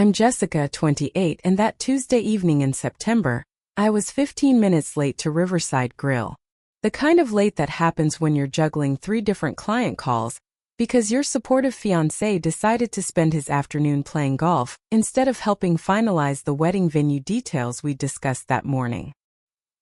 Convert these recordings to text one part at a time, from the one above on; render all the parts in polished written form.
I'm Jessica, 28, and that Tuesday evening in September, I was 15 minutes late to Riverside Grill. The kind of late that happens when you're juggling 3 different client calls because your supportive fiancé decided to spend his afternoon playing golf instead of helping finalize the wedding venue details we discussed that morning.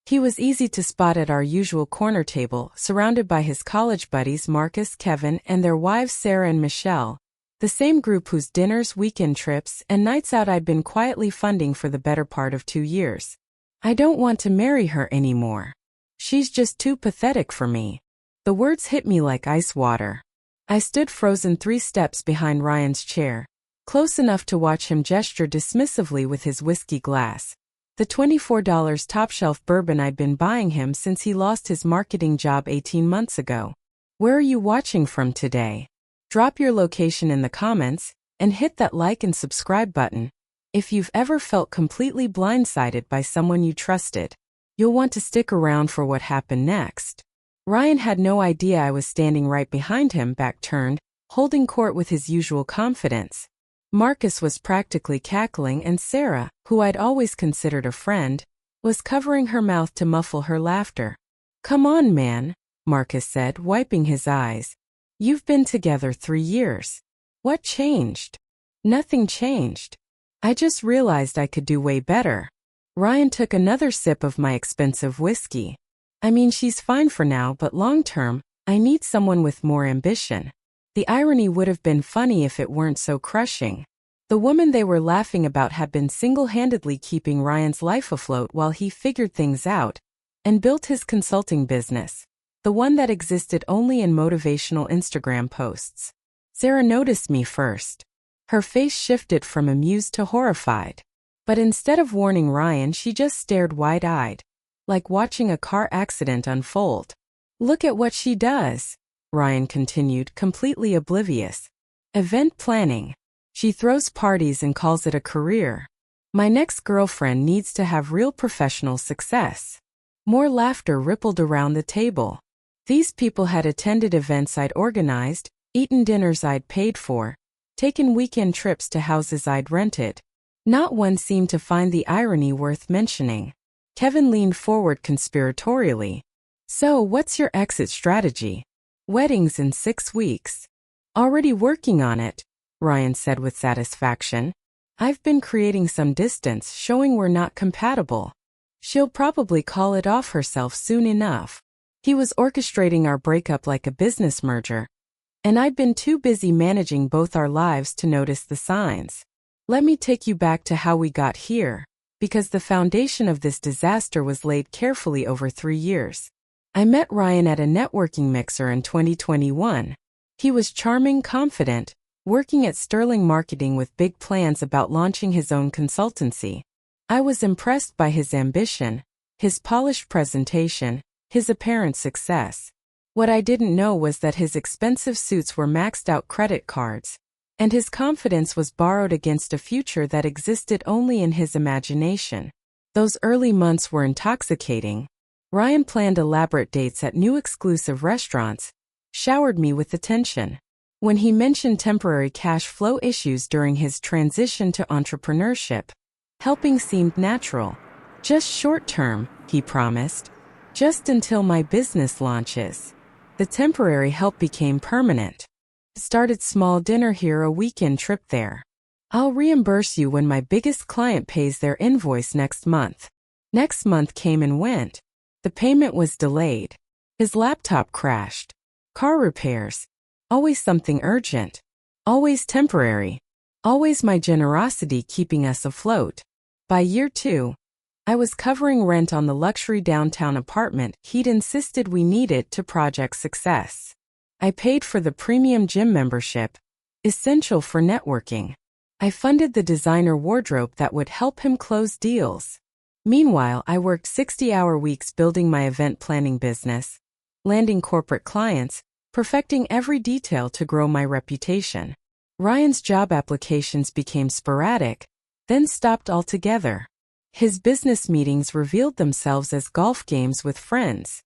He was easy to spot at our usual corner table, surrounded by his college buddies Marcus, Kevin, and their wives Sarah and Michelle, the same group whose dinners, weekend trips, and nights out I'd been quietly funding for the better part of 2 years. I don't want to marry her anymore. She's just too pathetic for me. The words hit me like ice water. I stood frozen 3 steps behind Ryan's chair, close enough to watch him gesture dismissively with his whiskey glass, the $24 top-shelf bourbon I'd been buying him since he lost his marketing job 18 months ago. Where are you watching from today? Drop your location in the comments, and hit that like and subscribe button. If you've ever felt completely blindsided by someone you trusted, you'll want to stick around for what happened next. Ryan had no idea I was standing right behind him, back turned, holding court with his usual confidence. Marcus was practically cackling, and Sarah, who I'd always considered a friend, was covering her mouth to muffle her laughter. "Come on, man," Marcus said, wiping his eyes. "You've been together 3 years. What changed?" "Nothing changed. I just realized I could do way better." Ryan took another sip of my expensive whiskey. "I mean, she's fine for now, but long-term, I need someone with more ambition." The irony would have been funny if it weren't so crushing. The woman they were laughing about had been single-handedly keeping Ryan's life afloat while he figured things out and built his consulting business, the one that existed only in motivational Instagram posts. Sarah noticed me first. Her face shifted from amused to horrified. But instead of warning Ryan, she just stared wide-eyed, like watching a car accident unfold. "Look at what she does," Ryan continued, completely oblivious. "Event planning. She throws parties and calls it a career. My next girlfriend needs to have real professional success." More laughter rippled around the table. These people had attended events I'd organized, eaten dinners I'd paid for, taken weekend trips to houses I'd rented. Not one seemed to find the irony worth mentioning. Kevin leaned forward conspiratorially. "So, what's your exit strategy?" "Weddings in 6 weeks. Already working on it," Ryan said with satisfaction. "I've been creating some distance, showing we're not compatible. She'll probably call it off herself soon enough." He was orchestrating our breakup like a business merger, and I'd been too busy managing both our lives to notice the signs. Let me take you back to how we got here, because the foundation of this disaster was laid carefully over 3 years. I met Ryan at a networking mixer in 2021. He was charming, confident, working at Sterling Marketing with big plans about launching his own consultancy. I was impressed by his ambition, his polished presentation, his apparent success. What I didn't know was that his expensive suits were maxed-out credit cards, and his confidence was borrowed against a future that existed only in his imagination. Those early months were intoxicating. Ryan planned elaborate dates at new exclusive restaurants, showered me with attention. When he mentioned temporary cash flow issues during his transition to entrepreneurship, helping seemed natural. "Just short-term," he promised. "Just until my business launches." The temporary help became permanent. Started small dinner here, a weekend trip there. "I'll reimburse you when my biggest client pays their invoice next month." Next month came and went. The payment was delayed. His laptop crashed. Car repairs. Always something urgent. Always temporary. Always my generosity keeping us afloat. By year 2, I was covering rent on the luxury downtown apartment he'd insisted we needed to project success. I paid for the premium gym membership, essential for networking. I funded the designer wardrobe that would help him close deals. Meanwhile, I worked 60-hour weeks building my event planning business, landing corporate clients, perfecting every detail to grow my reputation. Ryan's job applications became sporadic, then stopped altogether. His business meetings revealed themselves as golf games with friends.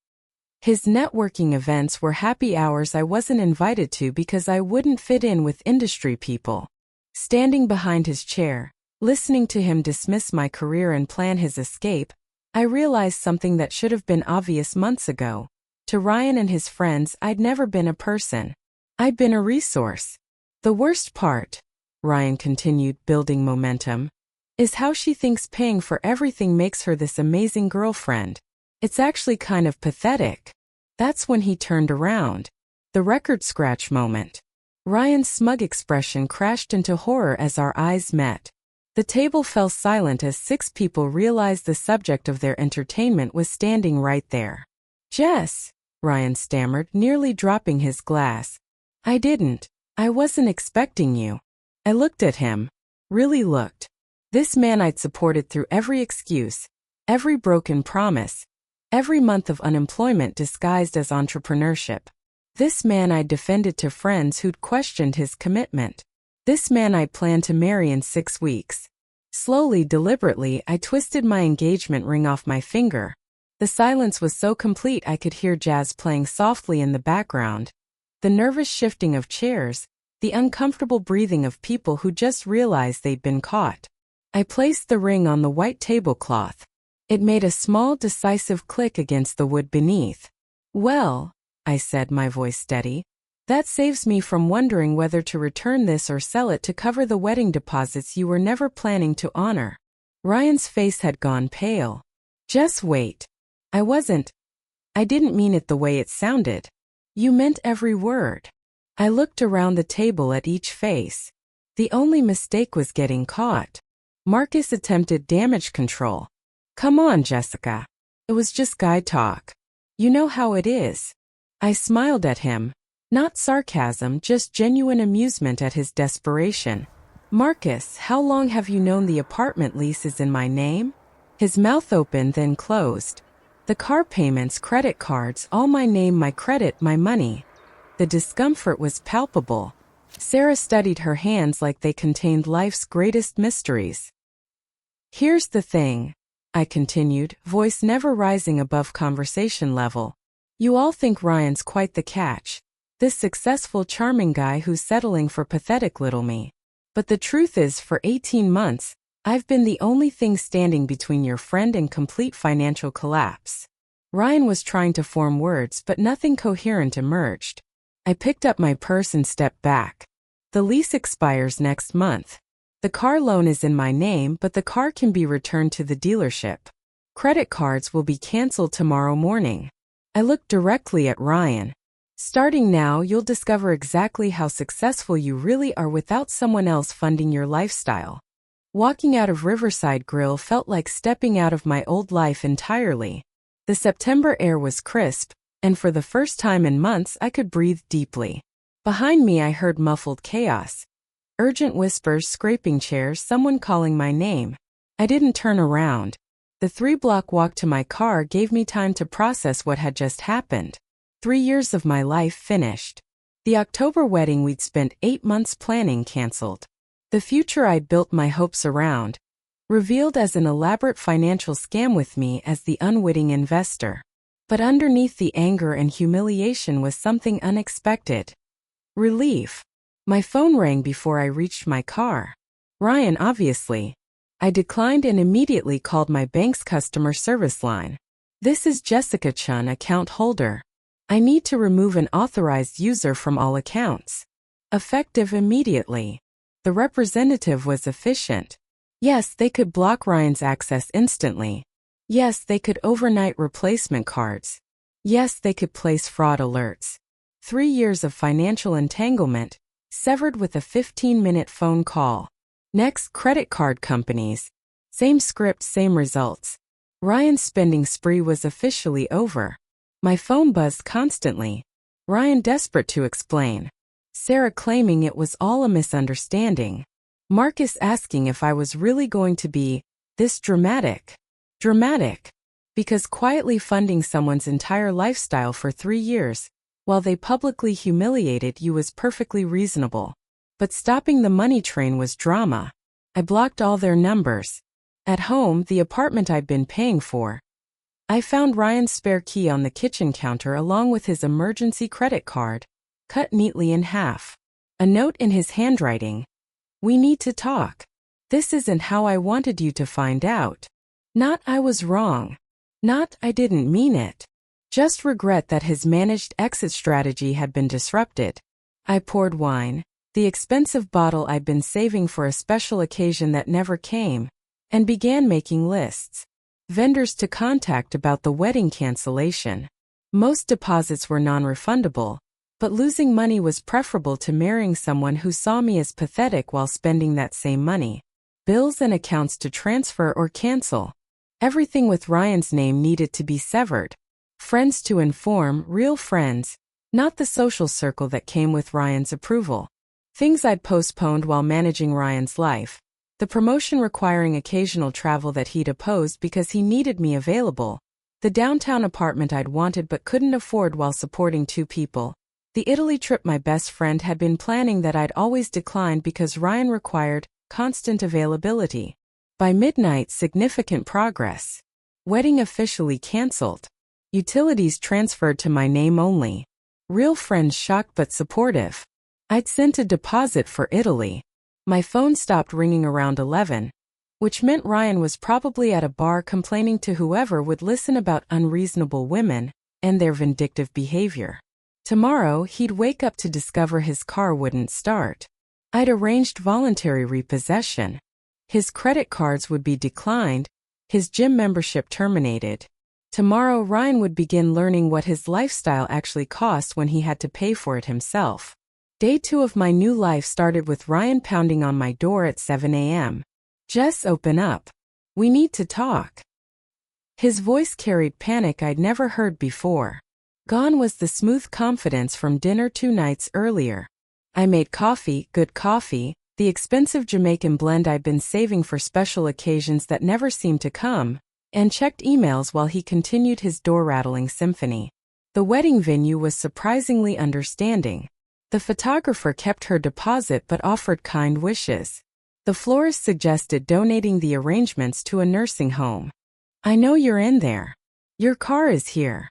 His networking events were happy hours I wasn't invited to because I wouldn't fit in with industry people. Standing behind his chair, Listening to him dismiss my career and plan his escape, I realized something that should have been obvious months ago. To Ryan and his friends, I'd never been a person. I'd been a resource. The worst part, Ryan continued, building momentum, is how she thinks paying for everything makes her this amazing girlfriend. It's actually kind of pathetic. That's when he turned around. The record scratch moment. Ryan's smug expression crashed into horror as our eyes met. The table fell silent as 6 people realized the subject of their entertainment was standing right there. "Jess," Ryan stammered, nearly dropping his glass. I wasn't expecting you." I looked at him. Really looked. This man I'd supported through every excuse, every broken promise, every month of unemployment disguised as entrepreneurship. This man I'd defended to friends who'd questioned his commitment. This man I planned to marry in 6 weeks. Slowly, deliberately, I twisted my engagement ring off my finger. The silence was so complete I could hear jazz playing softly in the background. The nervous shifting of chairs, the uncomfortable breathing of people who just realized they'd been caught. I placed the ring on the white tablecloth. It made a small, decisive click against the wood beneath. "Well," I said, my voice steady, "that saves me from wondering whether to return this or sell it to cover the wedding deposits you were never planning to honor." Ryan's face had gone pale. "Just wait. I didn't mean it the way it sounded. You meant every word." I looked around the table at each face. The only mistake was getting caught. Marcus attempted damage control. "Come on, Jessica. It was just guy talk. You know how it is." I smiled at him. Not sarcasm, just genuine amusement at his desperation. "Marcus, how long have you known the apartment lease is in my name?" His mouth opened, then closed. "The car payments, credit cards, all my name, my credit, my money." The discomfort was palpable. Sarah studied her hands like they contained life's greatest mysteries. "Here's the thing," I continued, voice never rising above conversation level. "You all think Ryan's quite the catch. This successful, charming guy who's settling for pathetic little me. But the truth is, for 18 months, I've been the only thing standing between your friend and complete financial collapse." Ryan was trying to form words, but nothing coherent emerged. I picked up my purse and stepped back. "The lease expires next month. The car loan is in my name, but the car can be returned to the dealership. Credit cards will be canceled tomorrow morning." I looked directly at Ryan. "Starting now, you'll discover exactly how successful you really are without someone else funding your lifestyle." Walking out of Riverside Grill felt like stepping out of my old life entirely. The September air was crisp, and for the first time in months I could breathe deeply. Behind me I heard muffled chaos. Urgent whispers, scraping chairs, someone calling my name. I didn't turn around. The 3-block walk to my car gave me time to process what had just happened. 3 years of my life finished. The October wedding we'd spent 8 months planning canceled. The future I'd built my hopes around, revealed as an elaborate financial scam with me as the unwitting investor. But underneath the anger and humiliation was something unexpected. Relief. My phone rang before I reached my car. Ryan, obviously. I declined and immediately called my bank's customer service line. "This is Jessica Chun, account holder. I need to remove an authorized user from all accounts. Effective immediately." The representative was efficient. Yes, they could block Ryan's access instantly. Yes, they could overnight replacement cards. Yes, they could place fraud alerts. 3 years of financial entanglement, severed with a 15-minute phone call. Next, credit card companies. Same script, same results. Ryan's spending spree was officially over. My phone buzzed constantly. Ryan desperate to explain. Sarah claiming it was all a misunderstanding. Marcus asking if I was really going to be this dramatic. Dramatic. Because quietly funding someone's entire lifestyle for 3 years, while they publicly humiliated you, was perfectly reasonable. But stopping the money train was drama. I blocked all their numbers. At home, the apartment I'd been paying for, I found Ryan's spare key on the kitchen counter along with his emergency credit card, cut neatly in half. A note in his handwriting. "We need to talk." This isn't how I wanted you to find out. Not I was wrong. Not I didn't mean it. Just regret that his managed exit strategy had been disrupted. I poured wine, the expensive bottle I'd been saving for a special occasion that never came, and began making lists. Vendors to contact about the wedding cancellation. Most deposits were non-refundable, but losing money was preferable to marrying someone who saw me as pathetic while spending that same money. Bills and accounts to transfer or cancel. Everything with Ryan's name needed to be severed. Friends to inform, real friends, not the social circle that came with Ryan's approval. Things I'd postponed while managing Ryan's life. The promotion requiring occasional travel that he'd opposed because he needed me available. The downtown apartment I'd wanted but couldn't afford while supporting 2 people. The Italy trip my best friend had been planning that I'd always declined because Ryan required constant availability. By midnight, significant progress. Wedding officially canceled. Utilities transferred to my name only. Real friends shocked but supportive. I'd sent a deposit for Italy. My phone stopped ringing around 11, which meant Ryan was probably at a bar complaining to whoever would listen about unreasonable women and their vindictive behavior. Tomorrow, he'd wake up to discover his car wouldn't start. I'd arranged voluntary repossession. His credit cards would be declined, his gym membership terminated. Tomorrow, Ryan would begin learning what his lifestyle actually cost when he had to pay for it himself. Day 2 of my new life started with Ryan pounding on my door at 7 a.m. Jess, open up. We need to talk. His voice carried panic I'd never heard before. Gone was the smooth confidence from dinner 2 nights earlier. I made coffee, good coffee, the expensive Jamaican blend I'd been saving for special occasions that never seemed to come, and checked emails while he continued his door-rattling symphony. The wedding venue was surprisingly understanding. The photographer kept her deposit but offered kind wishes. The florist suggested donating the arrangements to a nursing home. I know you're in there. Your car is here.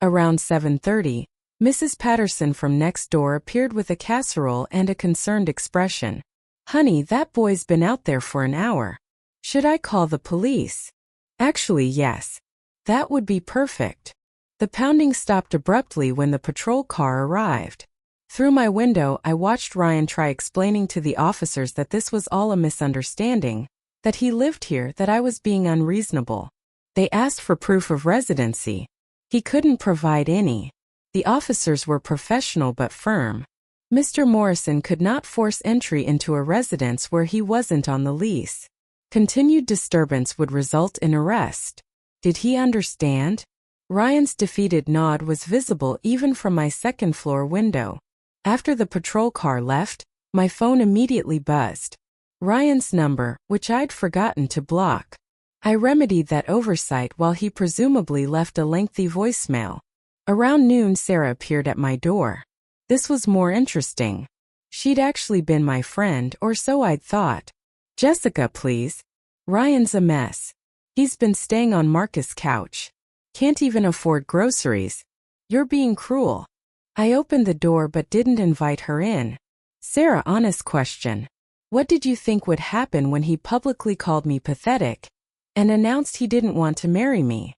Around 7:30, Mrs. Patterson from next door appeared with a casserole and a concerned expression. Honey, that boy's been out there for an hour. Should I call the police? Actually, yes. That would be perfect. The pounding stopped abruptly when the patrol car arrived. Through my window, I watched Ryan try explaining to the officers that this was all a misunderstanding, that he lived here, that I was being unreasonable. They asked for proof of residency. He couldn't provide any. The officers were professional but firm. Mr. Morrison could not force entry into a residence where he wasn't on the lease. Continued disturbance would result in arrest. Did he understand? Ryan's defeated nod was visible even from my second-floor window. After the patrol car left, my phone immediately buzzed. Ryan's number, which I'd forgotten to block. I remedied that oversight while he presumably left a lengthy voicemail. Around noon, Sarah appeared at my door. This was more interesting. She'd actually been my friend, or so I'd thought. Jessica, please. Ryan's a mess. He's been staying on Marcus' couch. Can't even afford groceries. You're being cruel. I opened the door but didn't invite her in. Sarah, honest question. What did you think would happen when he publicly called me pathetic and announced he didn't want to marry me?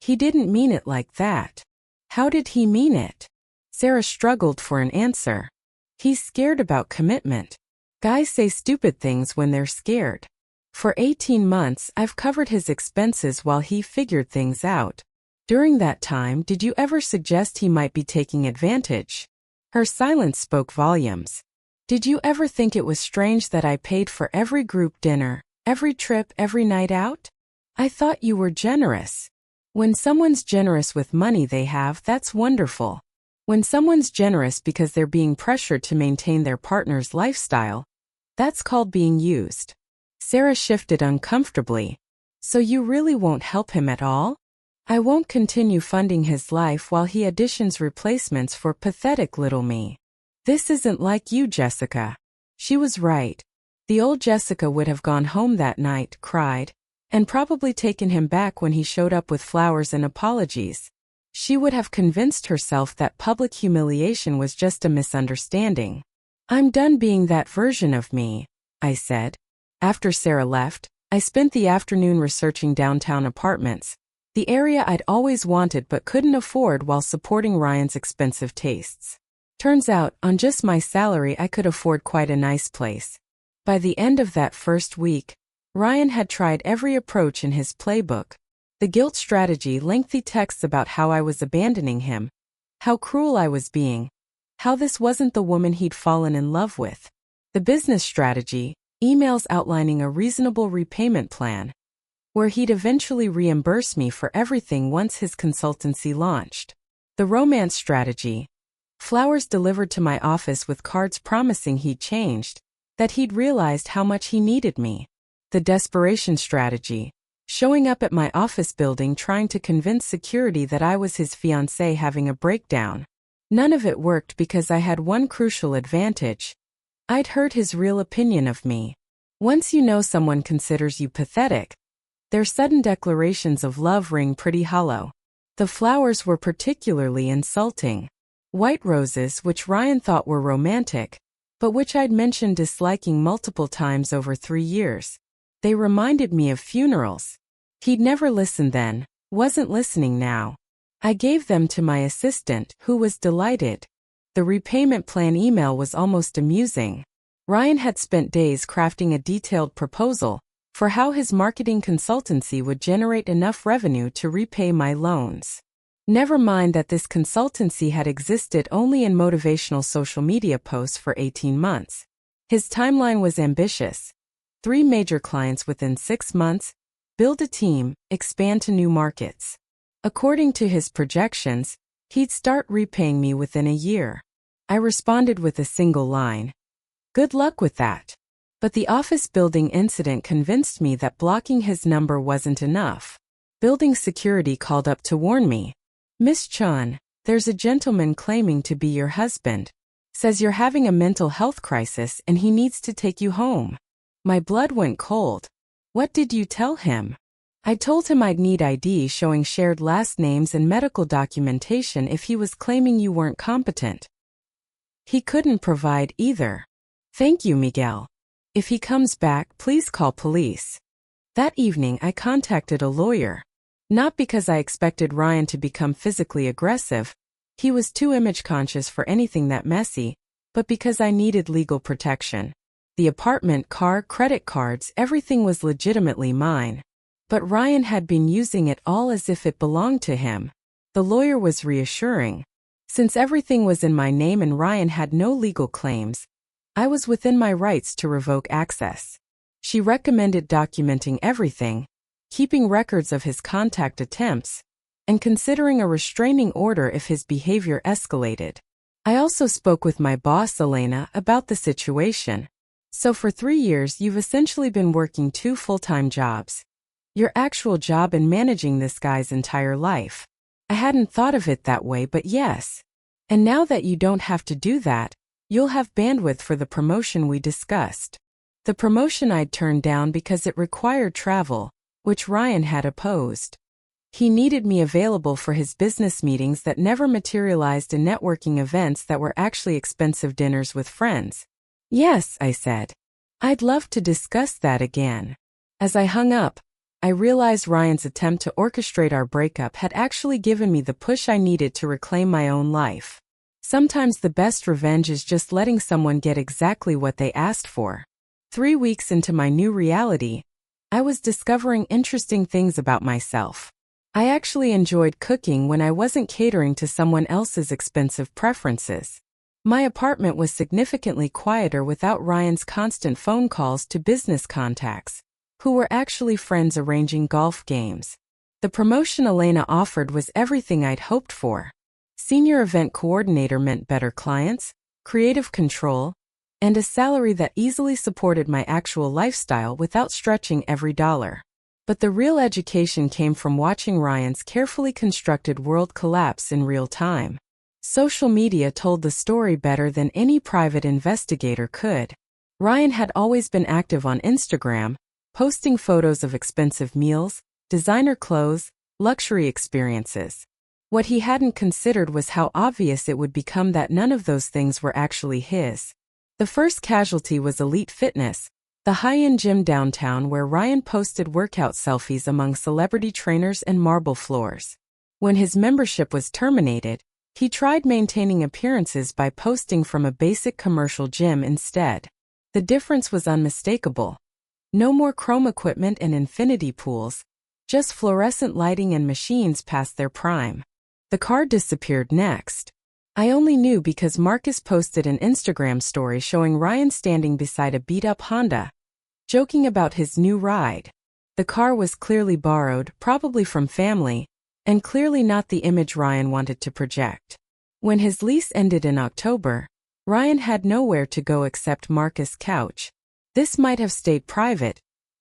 He didn't mean it like that. How did he mean it? Sarah struggled for an answer. He's scared about commitment. Guys say stupid things when they're scared. For 18 months, I've covered his expenses while he figured things out. During that time, did you ever suggest he might be taking advantage? Her silence spoke volumes. Did you ever think it was strange that I paid for every group dinner, every trip, every night out? I thought you were generous. When someone's generous with money they have, that's wonderful. When someone's generous because they're being pressured to maintain their partner's lifestyle, that's called being used. Sarah shifted uncomfortably. So you really won't help him at all? I won't continue funding his life while he auditions replacements for pathetic little me. This isn't like you, Jessica. She was right. The old Jessica would have gone home that night, cried, and probably taken him back when he showed up with flowers and apologies. She would have convinced herself that public humiliation was just a misunderstanding. I'm done being that version of me, I said. After Sarah left, I spent the afternoon researching downtown apartments, the area I'd always wanted but couldn't afford while supporting Ryan's expensive tastes. Turns out, on just my salary I could afford quite a nice place. By the end of that first week, Ryan had tried every approach in his playbook. The guilt strategy, lengthy texts about how I was abandoning him, how cruel I was being, how this wasn't the woman he'd fallen in love with. The business strategy, emails outlining a reasonable repayment plan, where he'd eventually reimburse me for everything once his consultancy launched. The romance strategy, flowers delivered to my office with cards promising he'd changed, that he'd realized how much he needed me. The desperation strategy, showing up at my office building trying to convince security that I was his fiancé having a breakdown. None of it worked because I had one crucial advantage. I'd heard his real opinion of me. Once you know someone considers you pathetic, their sudden declarations of love ring pretty hollow. The flowers were particularly insulting. White roses, which Ryan thought were romantic, but which I'd mentioned disliking multiple times over 3 years. They reminded me of funerals. He'd never listened then, wasn't listening now. I gave them to my assistant, who was delighted. The repayment plan email was almost amusing. Ryan had spent days crafting a detailed proposal for how his marketing consultancy would generate enough revenue to repay my loans. Never mind that this consultancy had existed only in motivational social media posts for 18 months. His timeline was ambitious. 3 major clients within 6 months, build a team, expand to new markets. According to his projections, he'd start repaying me within a year. I responded with a single line. Good luck with that. But the office building incident convinced me that blocking his number wasn't enough. Building security called up to warn me. Miss Chun, there's a gentleman claiming to be your husband. Says you're having a mental health crisis and he needs to take you home. My blood went cold. What did you tell him? I told him I'd need ID showing shared last names and medical documentation if he was claiming you weren't competent. He couldn't provide either. Thank you, Miguel. If he comes back, please call police. That evening I contacted a lawyer. Not because I expected Ryan to become physically aggressive. He was too image conscious for anything that messy, but because I needed legal protection. The apartment, car, credit cards, everything was legitimately mine. But Ryan had been using it all as if it belonged to him. The lawyer was reassuring. Since everything was in my name and Ryan had no legal claims, I was within my rights to revoke access. She recommended documenting everything, keeping records of his contact attempts, and considering a restraining order if his behavior escalated. I also spoke with my boss, Elena, about the situation. So for 3 years you've essentially been working 2 full-time jobs. Your actual job and managing this guy's entire life. I hadn't thought of it that way, but yes. And now that you don't have to do that, you'll have bandwidth for the promotion we discussed. The promotion I'd turned down because it required travel, which Ryan had opposed. He needed me available for his business meetings that never materialized in networking events that were actually expensive dinners with friends. Yes, I said. I'd love to discuss that again. As I hung up, I realized Ryan's attempt to orchestrate our breakup had actually given me the push I needed to reclaim my own life. Sometimes the best revenge is just letting someone get exactly what they asked for. 3 weeks into my new reality, I was discovering interesting things about myself. I actually enjoyed cooking when I wasn't catering to someone else's expensive preferences. My apartment was significantly quieter without Ryan's constant phone calls to business contacts, who were actually friends arranging golf games. The promotion Elena offered was everything I'd hoped for. Senior event coordinator meant better clients, creative control, and a salary that easily supported my actual lifestyle without stretching every dollar. But the real education came from watching Ryan's carefully constructed world collapse in real time. Social media told the story better than any private investigator could. Ryan had always been active on Instagram, posting photos of expensive meals, designer clothes, luxury experiences. What he hadn't considered was how obvious it would become that none of those things were actually his. The first casualty was elite fitness, the high-end gym downtown where Ryan posted workout selfies among celebrity trainers and marble floors. When his membership was terminated, he tried maintaining appearances by posting from a basic commercial gym instead. The difference was unmistakable. No more chrome equipment and infinity pools, just fluorescent lighting and machines past their prime. The car disappeared next. I only knew because Marcus posted an Instagram story showing Ryan standing beside a beat-up Honda, joking about his new ride. The car was clearly borrowed, probably from family, and clearly not the image Ryan wanted to project. When his lease ended in October, Ryan had nowhere to go except Marcus' couch. This might have stayed private,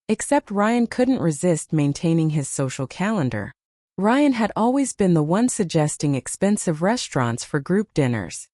except Ryan couldn't resist maintaining his social calendar. Ryan had always been the one suggesting expensive restaurants for group dinners.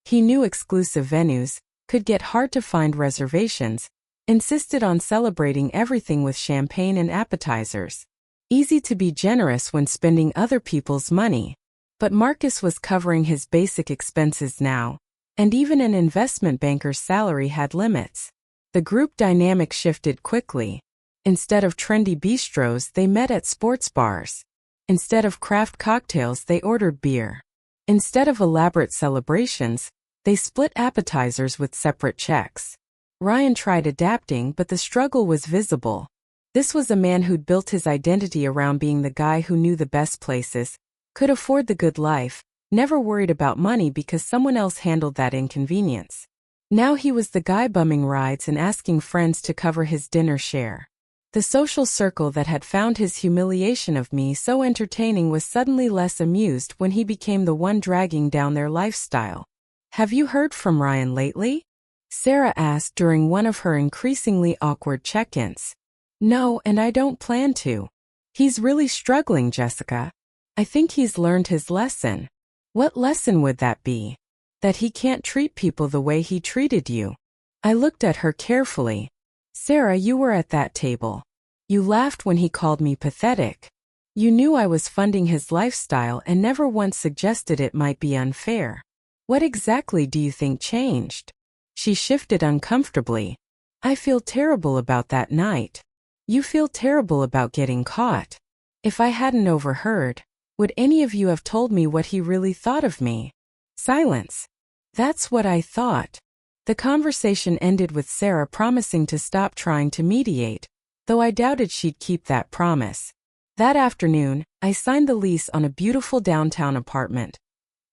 He knew exclusive venues, could get hard-to-find reservations, insisted on celebrating everything with champagne and appetizers. Easy to be generous when spending other people's money. But Marcus was covering his basic expenses now, and even an investment banker's salary had limits. The group dynamic shifted quickly. Instead of trendy bistros, they met at sports bars. Instead of craft cocktails, they ordered beer. Instead of elaborate celebrations, they split appetizers with separate checks. Ryan tried adapting, but the struggle was visible. This was a man who'd built his identity around being the guy who knew the best places, could afford the good life, never worried about money because someone else handled that inconvenience. Now he was the guy bumming rides and asking friends to cover his dinner share. The social circle that had found his humiliation of me so entertaining was suddenly less amused when he became the one dragging down their lifestyle. "Have you heard from Ryan lately?" Sarah asked during one of her increasingly awkward check-ins. "No, and I don't plan to. He's really struggling, Jessica. I think he's learned his lesson." "What lesson would that be?" "That he can't treat people the way he treated you." I looked at her carefully. "Sarah, you were at that table. You laughed when he called me pathetic. You knew I was funding his lifestyle and never once suggested it might be unfair. What exactly do you think changed?" She shifted uncomfortably. "I feel terrible about that night." "You feel terrible about getting caught. If I hadn't overheard, would any of you have told me what he really thought of me?" Silence. "That's what I thought." The conversation ended with Sarah promising to stop trying to mediate, though I doubted she'd keep that promise. That afternoon, I signed the lease on a beautiful downtown apartment.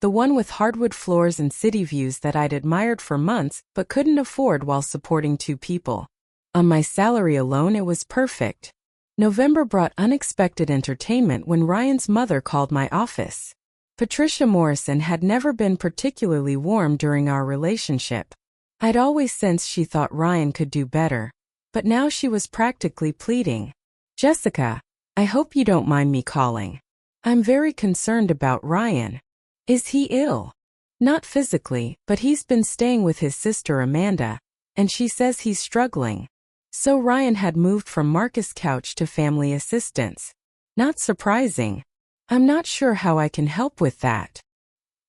The one with hardwood floors and city views that I'd admired for months but couldn't afford while supporting 2 people. On my salary alone, it was perfect. November brought unexpected entertainment when Ryan's mother called my office. Patricia Morrison had never been particularly warm during our relationship. I'd always sensed she thought Ryan could do better, but now she was practically pleading. "Jessica, I hope you don't mind me calling. I'm very concerned about Ryan. Is he ill?" "Not physically, but he's been staying with his sister Amanda, and she says he's struggling." So Ryan had moved from Marcus' couch to family assistance. "Not surprising. I'm not sure how I can help with that.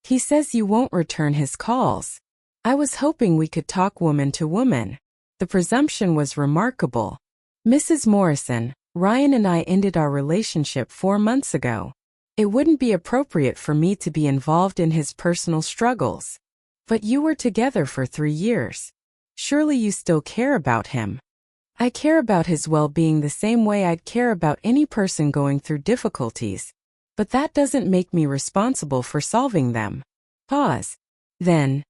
He says you won't return his calls. I was hoping we could talk woman to woman." The presumption was remarkable. "Mrs. Morrison, Ryan and I ended our relationship 4 months ago. It wouldn't be appropriate for me to be involved in his personal struggles. But you were together for 3 years. Surely you still care about him." "I care about his well-being the same way I'd care about any person going through difficulties, but that doesn't make me responsible for solving them." Pause. Then,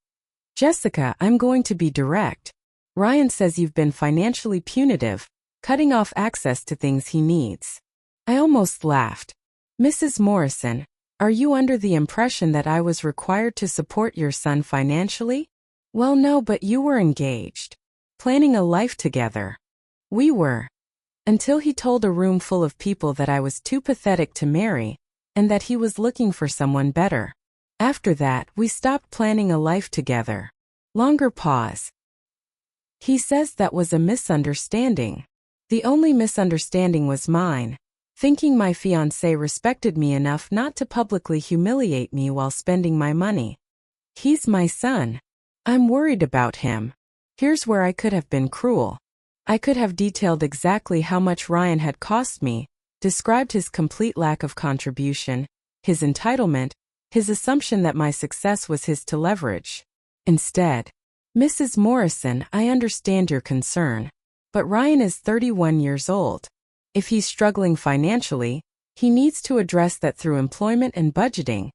"Jessica, I'm going to be direct. Ryan says you've been financially punitive, cutting off access to things he needs." I almost laughed. "Mrs. Morrison, are you under the impression that I was required to support your son financially?" "Well, no, but you were engaged, planning a life together." "We were. Until he told a room full of people that I was too pathetic to marry, and that he was looking for someone better. After that, we stopped planning a life together." Longer pause. "He says that was a misunderstanding." "The only misunderstanding was mine. Thinking my fiancé respected me enough not to publicly humiliate me while spending my money. He's my son. I'm worried about him. Here's where I could have been cruel. I could have detailed exactly how much Ryan had cost me, described his complete lack of contribution, his entitlement, his assumption that my success was his to leverage. Instead, Mrs. Morrison, I understand your concern, but Ryan is 31 years old. If he's struggling financially, he needs to address that through employment and budgeting,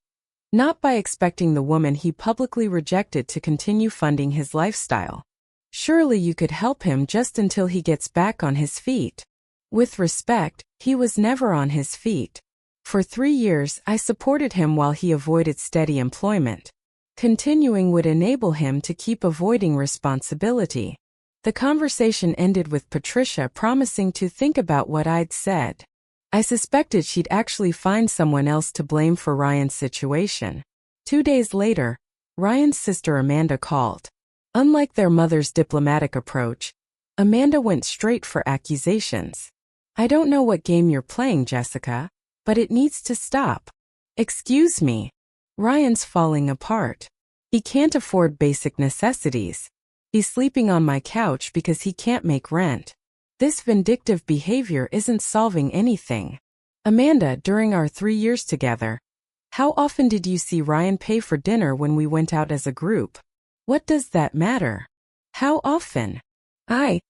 not by expecting the woman he publicly rejected to continue funding his lifestyle. Surely you could help him just until he gets back on his feet. With respect, he was never on his feet. For 3 years, I supported him while he avoided steady employment. Continuing would enable him to keep avoiding responsibility. The conversation ended with Patricia promising to think about what I'd said. I suspected she'd actually find someone else to blame for Ryan's situation. 2 days later, Ryan's sister Amanda called. Unlike their mother's diplomatic approach, Amanda went straight for accusations. I don't know what game you're playing, Jessica, but it needs to stop. Excuse me. Ryan's falling apart. He can't afford basic necessities. He's sleeping on my couch because he can't make rent. This vindictive behavior isn't solving anything. Amanda, during our 3 years together, how often did you see Ryan pay for dinner when we went out as a group? What does that matter? How often? I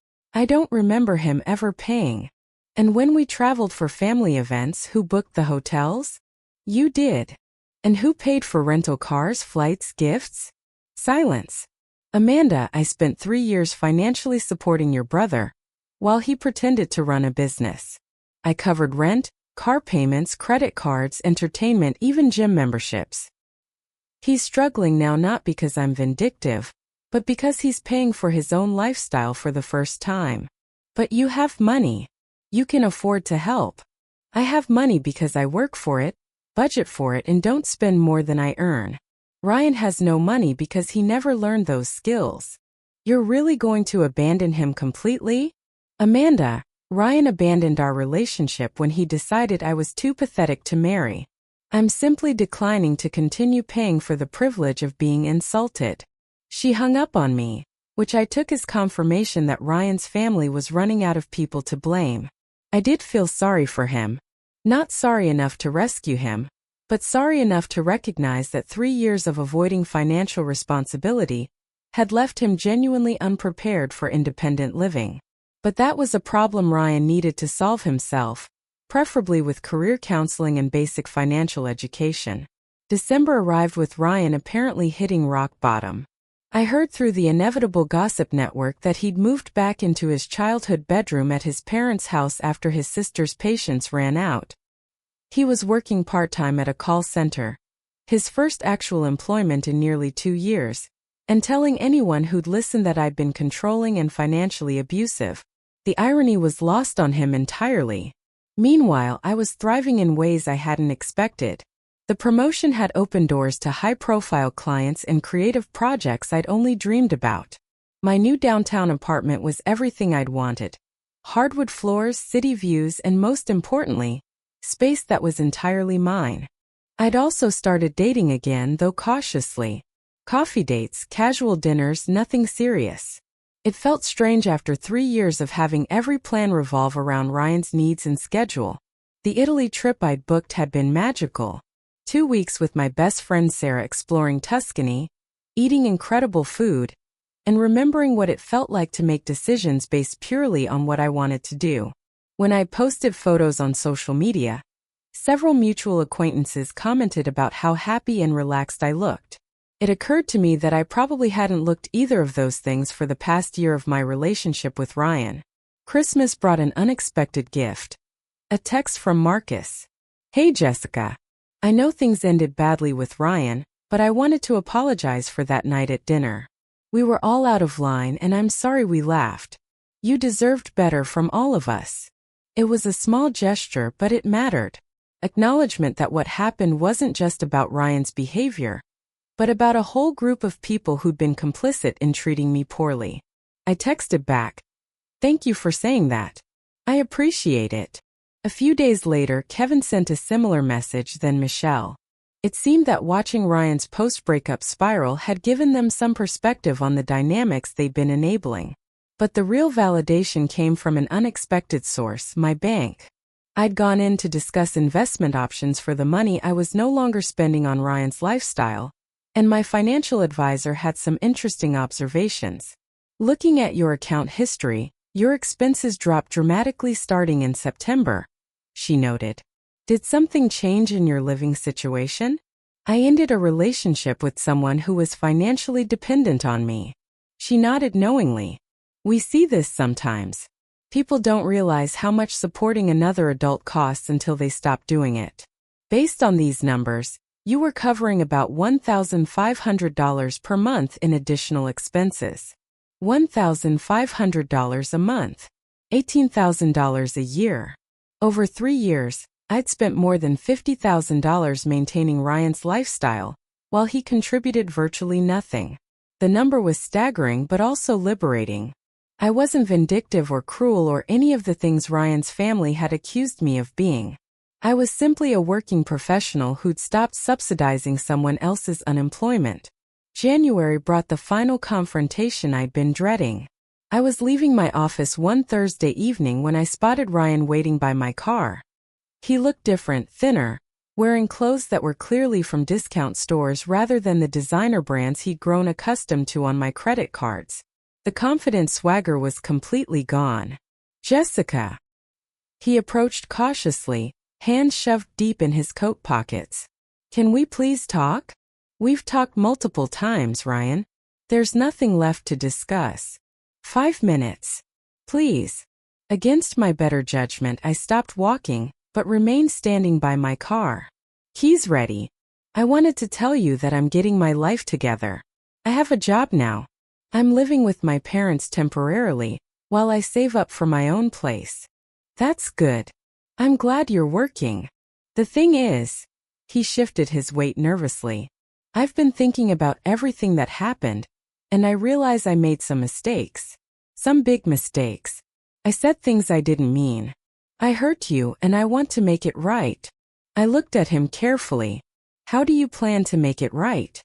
don't remember him ever paying. And when we traveled for family events, who booked the hotels? You did. And who paid for rental cars, flights, gifts? Silence. Amanda, I spent 3 years financially supporting your brother, while he pretended to run a business. I covered rent, car payments, credit cards, entertainment, even gym memberships. He's struggling now not because I'm vindictive, but because he's paying for his own lifestyle for the first time. But you have money. You can afford to help. I have money because I work for it, budget for it, and don't spend more than I earn. Ryan has no money because he never learned those skills. You're really going to abandon him completely? Amanda, Ryan abandoned our relationship when he decided I was too pathetic to marry. I'm simply declining to continue paying for the privilege of being insulted. She hung up on me, which I took as confirmation that Ryan's family was running out of people to blame. I did feel sorry for him. Not sorry enough to rescue him, but sorry enough to recognize that 3 years of avoiding financial responsibility had left him genuinely unprepared for independent living. But that was a problem Ryan needed to solve himself, preferably with career counseling and basic financial education. December arrived with Ryan apparently hitting rock bottom. I heard through the inevitable gossip network that he'd moved back into his childhood bedroom at his parents' house after his sister's patience ran out. He was working part-time at a call center, his first actual employment in nearly 2 years, and telling anyone who'd listened that I'd been controlling and financially abusive. The irony was lost on him entirely. Meanwhile, I was thriving in ways I hadn't expected. The promotion had opened doors to high-profile clients and creative projects I'd only dreamed about. My new downtown apartment was everything I'd wanted. Hardwood floors, city views, and most importantly, space that was entirely mine. I'd also started dating again, though cautiously. Coffee dates, casual dinners, nothing serious. It felt strange after 3 years of having every plan revolve around Ryan's needs and schedule. The Italy trip I'd booked had been magical. 2 weeks with my best friend Sarah exploring Tuscany, eating incredible food, and remembering what it felt like to make decisions based purely on what I wanted to do. When I posted photos on social media, several mutual acquaintances commented about how happy and relaxed I looked. It occurred to me that I probably hadn't looked either of those things for the past year of my relationship with Ryan. Christmas brought an unexpected gift. A text from Marcus. Hey Jessica. I know things ended badly with Ryan, but I wanted to apologize for that night at dinner. We were all out of line and I'm sorry we laughed. You deserved better from all of us. It was a small gesture, but it mattered. Acknowledgement that what happened wasn't just about Ryan's behavior, but about a whole group of people who'd been complicit in treating me poorly. I texted back, "Thank you for saying that. I appreciate it." A few days later, Kevin sent a similar message, then Michelle. It seemed that watching Ryan's post-breakup spiral had given them some perspective on the dynamics they'd been enabling. But the real validation came from an unexpected source, my bank. I'd gone in to discuss investment options for the money I was no longer spending on Ryan's lifestyle, and my financial advisor had some interesting observations. Looking at your account history, your expenses dropped dramatically starting in September, she noted. Did something change in your living situation? I ended a relationship with someone who was financially dependent on me. She nodded knowingly. We see this sometimes. People don't realize how much supporting another adult costs until they stop doing it. Based on these numbers, you were covering about $1,500 per month in additional expenses. $1,500 a month. $18,000 a year. Over 3 years, I'd spent more than $50,000 maintaining Ryan's lifestyle, while he contributed virtually nothing. The number was staggering but also liberating. I wasn't vindictive or cruel or any of the things Ryan's family had accused me of being. I was simply a working professional who'd stopped subsidizing someone else's unemployment. January brought the final confrontation I'd been dreading. I was leaving my office one Thursday evening when I spotted Ryan waiting by my car. He looked different, thinner, wearing clothes that were clearly from discount stores rather than the designer brands he'd grown accustomed to on my credit cards. The confident swagger was completely gone. Jessica. He approached cautiously, hands shoved deep in his coat pockets. Can we please talk? We've talked multiple times, Ryan. There's nothing left to discuss. 5 minutes. Please. Against my better judgment, I stopped walking, but remained standing by my car. Keys ready. I wanted to tell you that I'm getting my life together. I have a job now. I'm living with my parents temporarily, while I save up for my own place. That's good. I'm glad you're working. The thing is, he shifted his weight nervously. I've been thinking about everything that happened, and I realize I made some mistakes. Some big mistakes. I said things I didn't mean. I hurt you and I want to make it right. I looked at him carefully. How do you plan to make it right?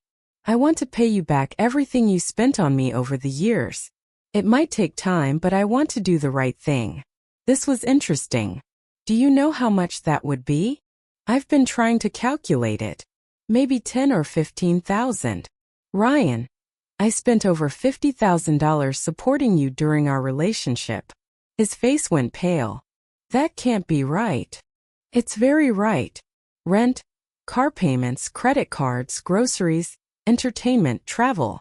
I want to pay you back everything you spent on me over the years. It might take time, but I want to do the right thing. This was interesting. Do you know how much that would be? I've been trying to calculate it. Maybe 10 or 15,000. Ryan, I spent over $50,000 supporting you during our relationship. His face went pale. That can't be right. It's very right. Rent, car payments, credit cards, groceries, entertainment, travel.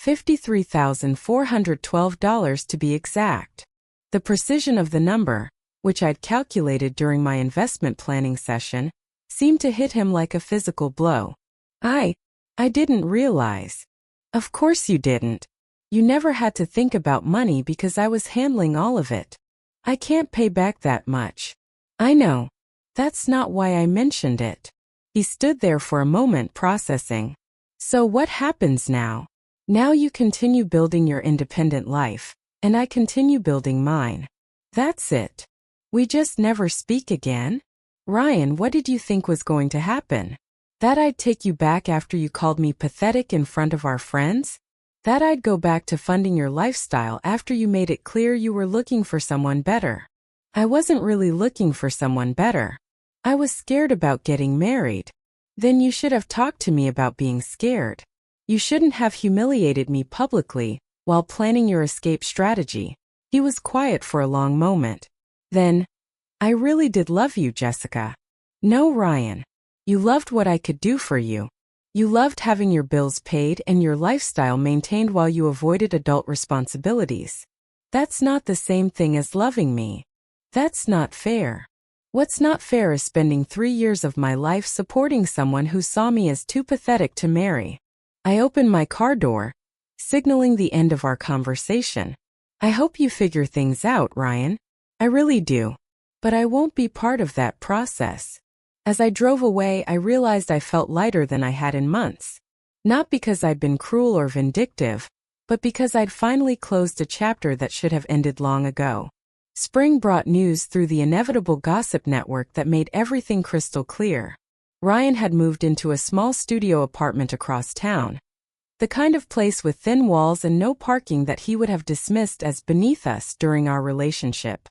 $53,412 to be exact. The precision of the number, which I'd calculated during my investment planning session, seemed to hit him like a physical blow. I didn't realize. Of course you didn't. You never had to think about money because I was handling all of it. I can't pay back that much. I know. That's not why I mentioned it. He stood there for a moment processing. So what happens now? Now you continue building your independent life, and I continue building mine. That's it. We just never speak again? Ryan, what did you think was going to happen? That I'd take you back after you called me pathetic in front of our friends? That I'd go back to funding your lifestyle after you made it clear you were looking for someone better? I wasn't really looking for someone better. I was scared about getting married. Then you should have talked to me about being scared. You shouldn't have humiliated me publicly while planning your escape strategy. He was quiet for a long moment. Then, I really did love you, Jessica. No, Ryan. You loved what I could do for you. You loved having your bills paid and your lifestyle maintained while you avoided adult responsibilities. That's not the same thing as loving me. That's not fair. What's not fair is spending 3 years of my life supporting someone who saw me as too pathetic to marry. I opened my car door, signaling the end of our conversation. I hope you figure things out, Ryan. I really do. But I won't be part of that process. As I drove away, I realized I felt lighter than I had in months. Not because I'd been cruel or vindictive, but because I'd finally closed a chapter that should have ended long ago. Spring brought news through the inevitable gossip network that made everything crystal clear. Ryan had moved into a small studio apartment across town. The kind of place with thin walls and no parking that he would have dismissed as beneath us during our relationship.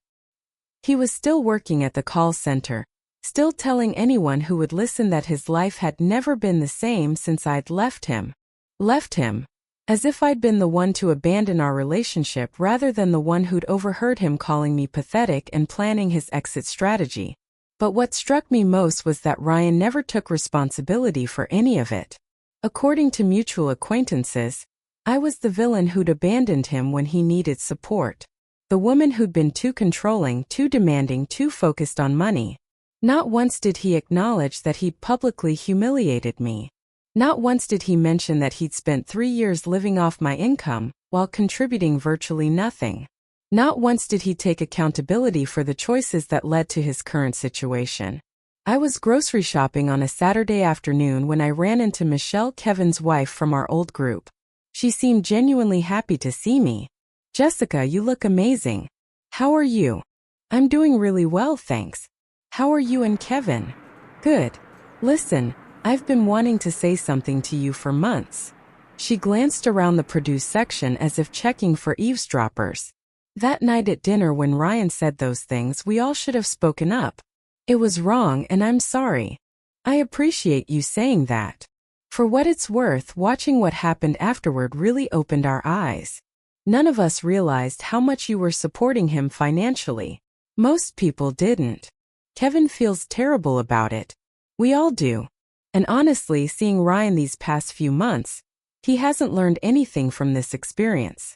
He was still working at the call center, still telling anyone who would listen that his life had never been the same since I'd left him. Left him. As if I'd been the one to abandon our relationship rather than the one who'd overheard him calling me pathetic and planning his exit strategy. But what struck me most was that Ryan never took responsibility for any of it. According to mutual acquaintances, I was the villain who'd abandoned him when he needed support. The woman who'd been too controlling, too demanding, too focused on money. Not once did he acknowledge that he'd publicly humiliated me. Not once did he mention that he'd spent 3 years living off my income, while contributing virtually nothing. Not once did he take accountability for the choices that led to his current situation. I was grocery shopping on a Saturday afternoon when I ran into Michelle, Kevin's wife from our old group. She seemed genuinely happy to see me. "Jessica, you look amazing. How are you?" "I'm doing really well, thanks. How are you and Kevin?" "Good. Listen, I've been wanting to say something to you for months." She glanced around the produce section as if checking for eavesdroppers. That night at dinner when Ryan said those things, we all should have spoken up. It was wrong and I'm sorry. I appreciate you saying that. For what it's worth, watching what happened afterward really opened our eyes. None of us realized how much you were supporting him financially. Most people didn't. Kevin feels terrible about it. We all do. And honestly, seeing Ryan these past few months, he hasn't learned anything from this experience.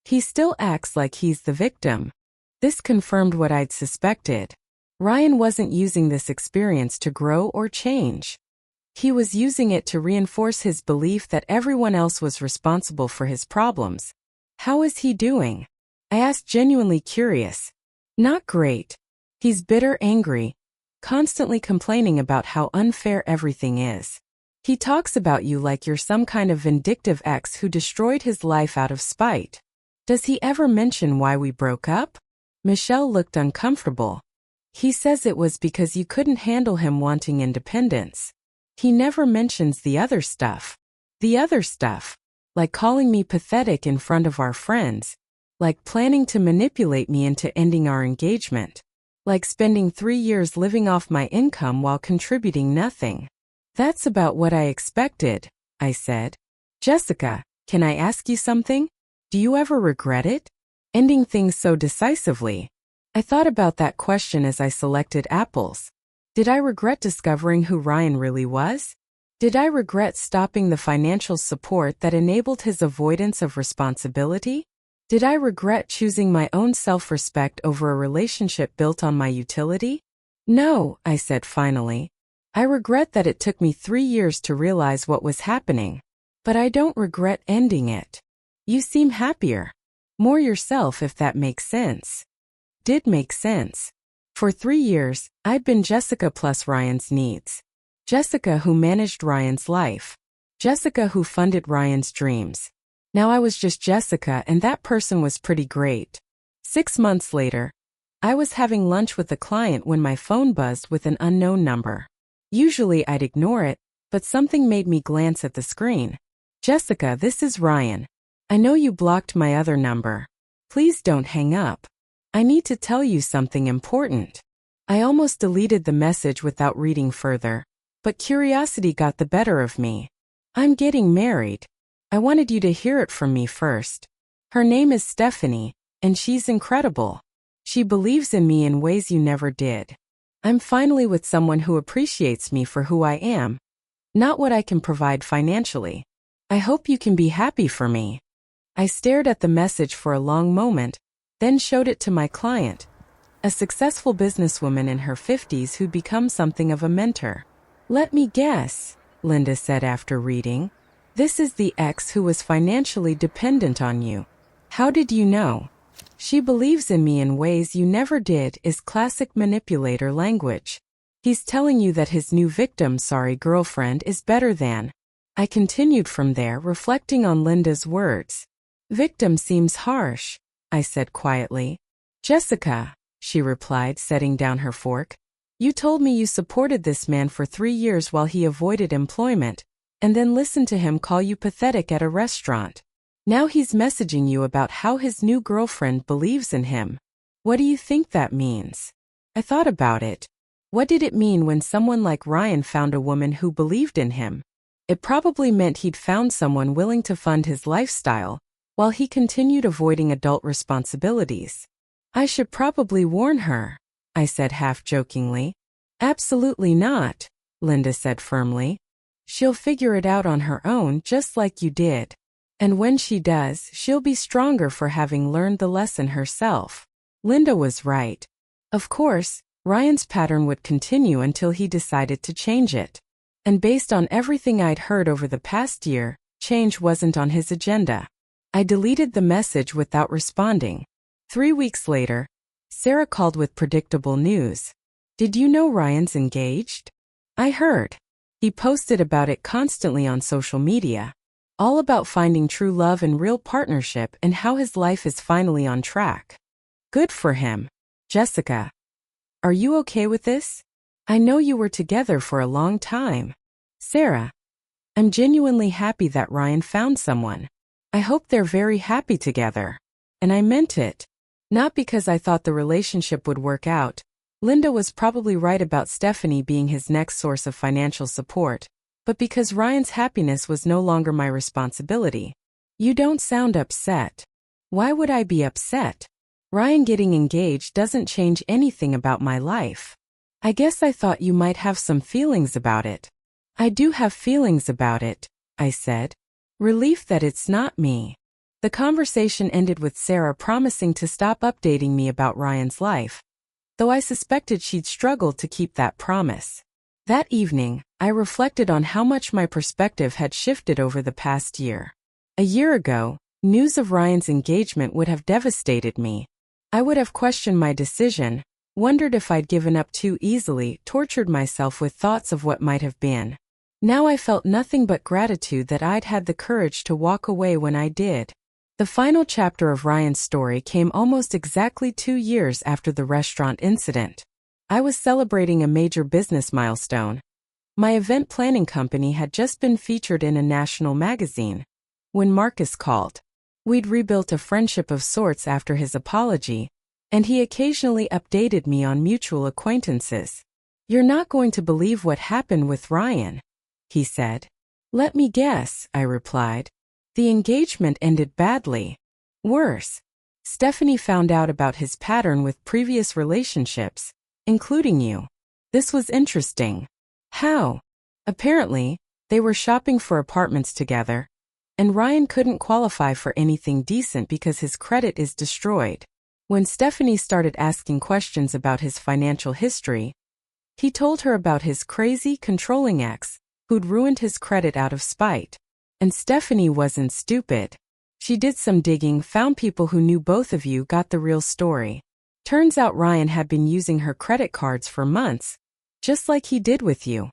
He still acts like he's the victim. This confirmed what I'd suspected. Ryan wasn't using this experience to grow or change. He was using it to reinforce his belief that everyone else was responsible for his problems. How is he doing? I asked, genuinely curious. Not great. He's bitter, angry, constantly complaining about how unfair everything is. He talks about you like you're some kind of vindictive ex who destroyed his life out of spite. Does he ever mention why we broke up? Michelle looked uncomfortable. He says it was because you couldn't handle him wanting independence. He never mentions the other stuff. The other stuff. Like calling me pathetic in front of our friends. Like planning to manipulate me into ending our engagement. Like spending 3 years living off my income while contributing nothing. That's about what I expected, I said. Jessica, can I ask you something? Do you ever regret it? Ending things so decisively. I thought about that question as I selected apples. Did I regret discovering who Ryan really was? Did I regret stopping the financial support that enabled his avoidance of responsibility? Did I regret choosing my own self-respect over a relationship built on my utility? No, I said finally. I regret that it took me 3 years to realize what was happening. But I don't regret ending it. You seem happier. More yourself, if that makes sense. Did make sense. For 3 years, I'd been Jessica plus Ryan's needs. Jessica who managed Ryan's life. Jessica who funded Ryan's dreams. Now I was just Jessica, and that person was pretty great. 6 months later, I was having lunch with a client when my phone buzzed with an unknown number. Usually I'd ignore it, but something made me glance at the screen. Jessica, this is Ryan. I know you blocked my other number. Please don't hang up. I need to tell you something important. I almost deleted the message without reading further, but curiosity got the better of me. I'm getting married. I wanted you to hear it from me first. Her name is Stephanie, and she's incredible. She believes in me in ways you never did. I'm finally with someone who appreciates me for who I am, not what I can provide financially. I hope you can be happy for me. I stared at the message for a long moment, then showed it to my client, a successful businesswoman in her 50s who'd become something of a mentor. Let me guess, Linda said after reading. This is the ex who was financially dependent on you. How did you know? She believes in me in ways you never did is classic manipulator language. He's telling you that his new victim, sorry girlfriend, is better than. I continued from there, reflecting on Linda's words. Victim seems harsh, I said quietly. Jessica, she replied, setting down her fork. You told me you supported this man for 3 years while he avoided employment. and then listen to him call you pathetic at a restaurant. Now he's messaging you about how his new girlfriend believes in him. What do you think that means? I thought about it. What did it mean when someone like Ryan found a woman who believed in him? It probably meant he'd found someone willing to fund his lifestyle, while he continued avoiding adult responsibilities. I should probably warn her, I said half-jokingly. Absolutely not, Linda said firmly. She'll figure it out on her own just like you did. And when she does, she'll be stronger for having learned the lesson herself. Linda was right. Of course, Ryan's pattern would continue until he decided to change it. And based on everything I'd heard over the past year, change wasn't on his agenda. I deleted the message without responding. 3 weeks later, Sarah called with predictable news. Did you know Ryan's engaged? I heard. He posted about it constantly on social media. All about finding true love and real partnership and how his life is finally on track. Good for him. Jessica. Are you okay with this? I know you were together for a long time. Sarah. I'm genuinely happy that Ryan found someone. I hope they're very happy together. And I meant it. Not because I thought the relationship would work out. Linda was probably right about Stephanie being his next source of financial support, but because Ryan's happiness was no longer my responsibility. You don't sound upset. Why would I be upset? Ryan getting engaged doesn't change anything about my life. I guess I thought you might have some feelings about it. I do have feelings about it, I said. Relief that it's not me. The conversation ended with Sarah promising to stop updating me about Ryan's life, though I suspected she'd struggled to keep that promise. That evening, I reflected on how much my perspective had shifted over the past year. A year ago, news of Ryan's engagement would have devastated me. I would have questioned my decision, wondered if I'd given up too easily, tortured myself with thoughts of what might have been. Now I felt nothing but gratitude that I'd had the courage to walk away when I did. The final chapter of Ryan's story came almost exactly 2 years after the restaurant incident. I was celebrating a major business milestone. My event planning company had just been featured in a national magazine. When Marcus called, we'd rebuilt a friendship of sorts after his apology, and he occasionally updated me on mutual acquaintances. You're not going to believe what happened with Ryan, he said. Let me guess, I replied. The engagement ended badly. Worse. Stephanie found out about his pattern with previous relationships, including you. This was interesting. How? Apparently, they were shopping for apartments together, and Ryan couldn't qualify for anything decent because his credit is destroyed. When Stephanie started asking questions about his financial history, he told her about his crazy, controlling ex, who'd ruined his credit out of spite. And Stephanie wasn't stupid. She did some digging, found people who knew both of you, got the real story. Turns out Ryan had been using her credit cards for months, just like he did with you.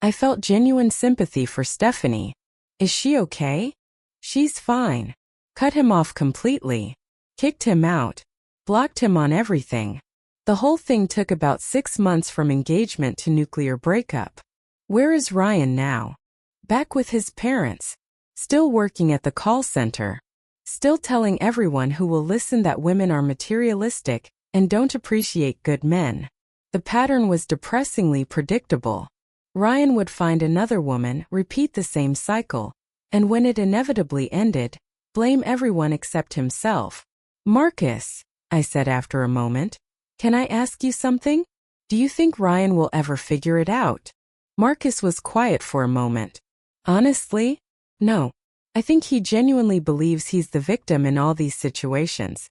I felt genuine sympathy for Stephanie. Is she okay? She's fine. Cut him off completely. Kicked him out. Blocked him on everything. The whole thing took about 6 months from engagement to nuclear breakup. Where is Ryan now? Back with his parents. Still working at the call center. Still telling everyone who will listen that women are materialistic and don't appreciate good men. The pattern was depressingly predictable. Ryan would find another woman, repeat the same cycle, and when it inevitably ended, blame everyone except himself. Marcus, I said after a moment, can I ask you something? Do you think Ryan will ever figure it out? Marcus was quiet for a moment. Honestly? No. I think he genuinely believes he's the victim in all these situations.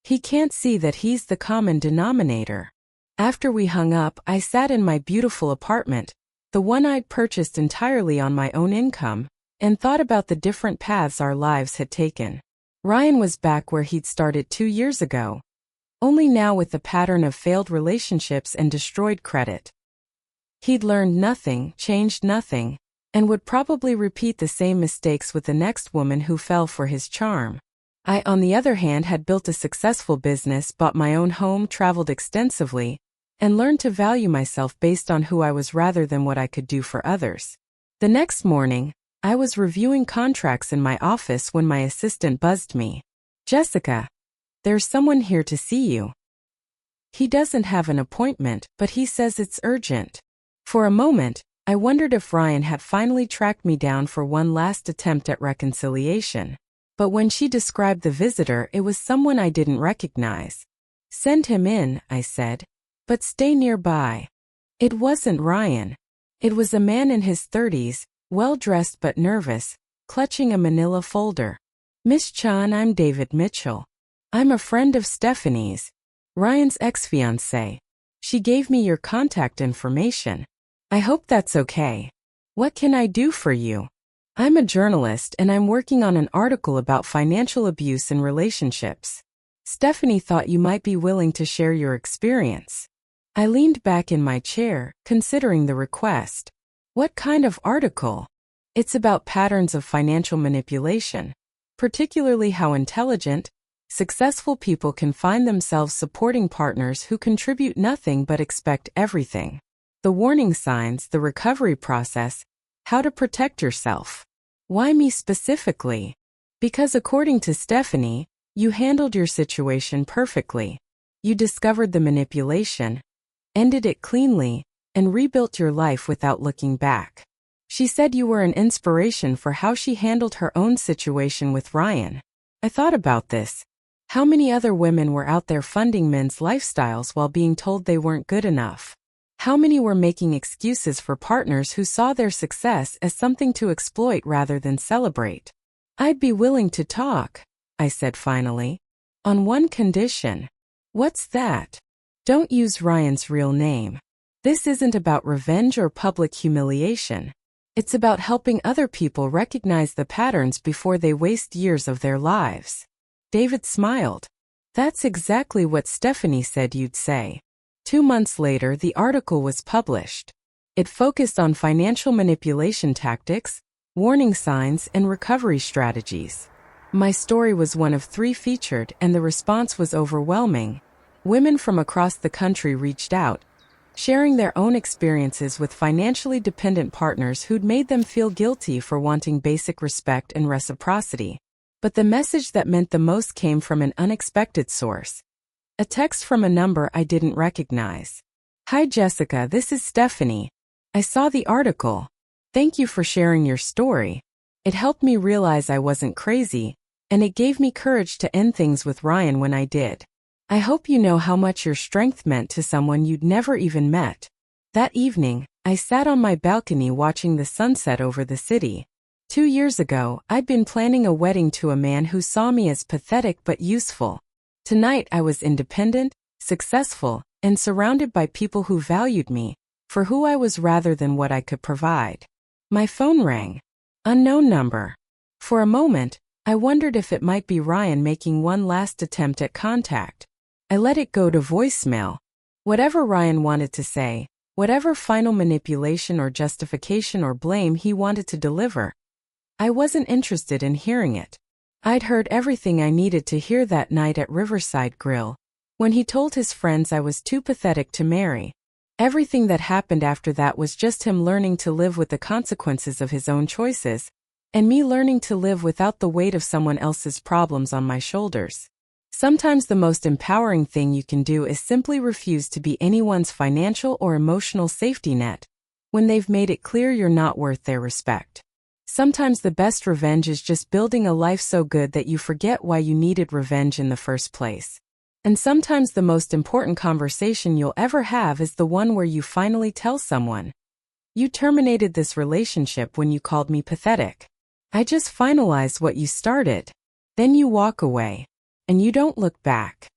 He can't see that he's the common denominator. After we hung up, I sat in my beautiful apartment, the one I'd purchased entirely on my own income, and thought about the different paths our lives had taken. Ryan was back where he'd started 2 years ago, only now with the pattern of failed relationships and destroyed credit. He'd learned nothing, changed nothing, and would probably repeat the same mistakes with the next woman who fell for his charm. I, on the other hand, had built a successful business, bought my own home, traveled extensively, and learned to value myself based on who I was rather than what I could do for others. The next morning, I was reviewing contracts in my office when my assistant buzzed me. Jessica, there's someone here to see you. He doesn't have an appointment, but he says it's urgent. For a moment, I wondered if Ryan had finally tracked me down for one last attempt at reconciliation. But when she described the visitor, it was someone I didn't recognize. Send him in, I said, but stay nearby. It wasn't Ryan. It was a man in his 30s, well-dressed but nervous, clutching a manila folder. Miss Chan, I'm David Mitchell. I'm a friend of Stephanie's, Ryan's ex-fiancé. She gave me your contact information. I hope that's okay. What can I do for you? I'm a journalist and I'm working on an article about financial abuse in relationships. Stephanie thought you might be willing to share your experience. I leaned back in my chair, considering the request. What kind of article? It's about patterns of financial manipulation, particularly how intelligent, successful people can find themselves supporting partners who contribute nothing but expect everything. The warning signs, the recovery process, how to protect yourself. Why me specifically? Because according to Stephanie, you handled your situation perfectly. You discovered the manipulation, ended it cleanly, and rebuilt your life without looking back. She said you were an inspiration for how she handled her own situation with Ryan. I thought about this. How many other women were out there funding men's lifestyles while being told they weren't good enough? How many were making excuses for partners who saw their success as something to exploit rather than celebrate? I'd be willing to talk, I said finally. On one condition. What's that? Don't use Ryan's real name. This isn't about revenge or public humiliation. It's about helping other people recognize the patterns before they waste years of their lives. David smiled. That's exactly what Stephanie said you'd say. 2 months later, the article was published. It focused on financial manipulation tactics, warning signs, and recovery strategies. My story was one of 3 featured, and the response was overwhelming. Women from across the country reached out, sharing their own experiences with financially dependent partners who'd made them feel guilty for wanting basic respect and reciprocity. But the message that meant the most came from an unexpected source. A text from a number I didn't recognize. Hi Jessica, this is Stephanie. I saw the article. Thank you for sharing your story. It helped me realize I wasn't crazy, and it gave me courage to end things with Ryan when I did. I hope you know how much your strength meant to someone you'd never even met. That evening, I sat on my balcony watching the sunset over the city. 2 years ago, I'd been planning a wedding to a man who saw me as pathetic but useful. Tonight I was independent, successful, and surrounded by people who valued me for who I was rather than what I could provide. My phone rang. Unknown number. For a moment, I wondered if it might be Ryan making one last attempt at contact. I let it go to voicemail. Whatever Ryan wanted to say, whatever final manipulation or justification or blame he wanted to deliver, I wasn't interested in hearing it. I'd heard everything I needed to hear that night at Riverside Grill, when he told his friends I was too pathetic to marry. Everything that happened after that was just him learning to live with the consequences of his own choices, and me learning to live without the weight of someone else's problems on my shoulders. Sometimes the most empowering thing you can do is simply refuse to be anyone's financial or emotional safety net when they've made it clear you're not worth their respect. Sometimes the best revenge is just building a life so good that you forget why you needed revenge in the first place. And sometimes the most important conversation you'll ever have is the one where you finally tell someone, you terminated this relationship when you called me pathetic. I just finalized what you started. Then you walk away. And you don't look back.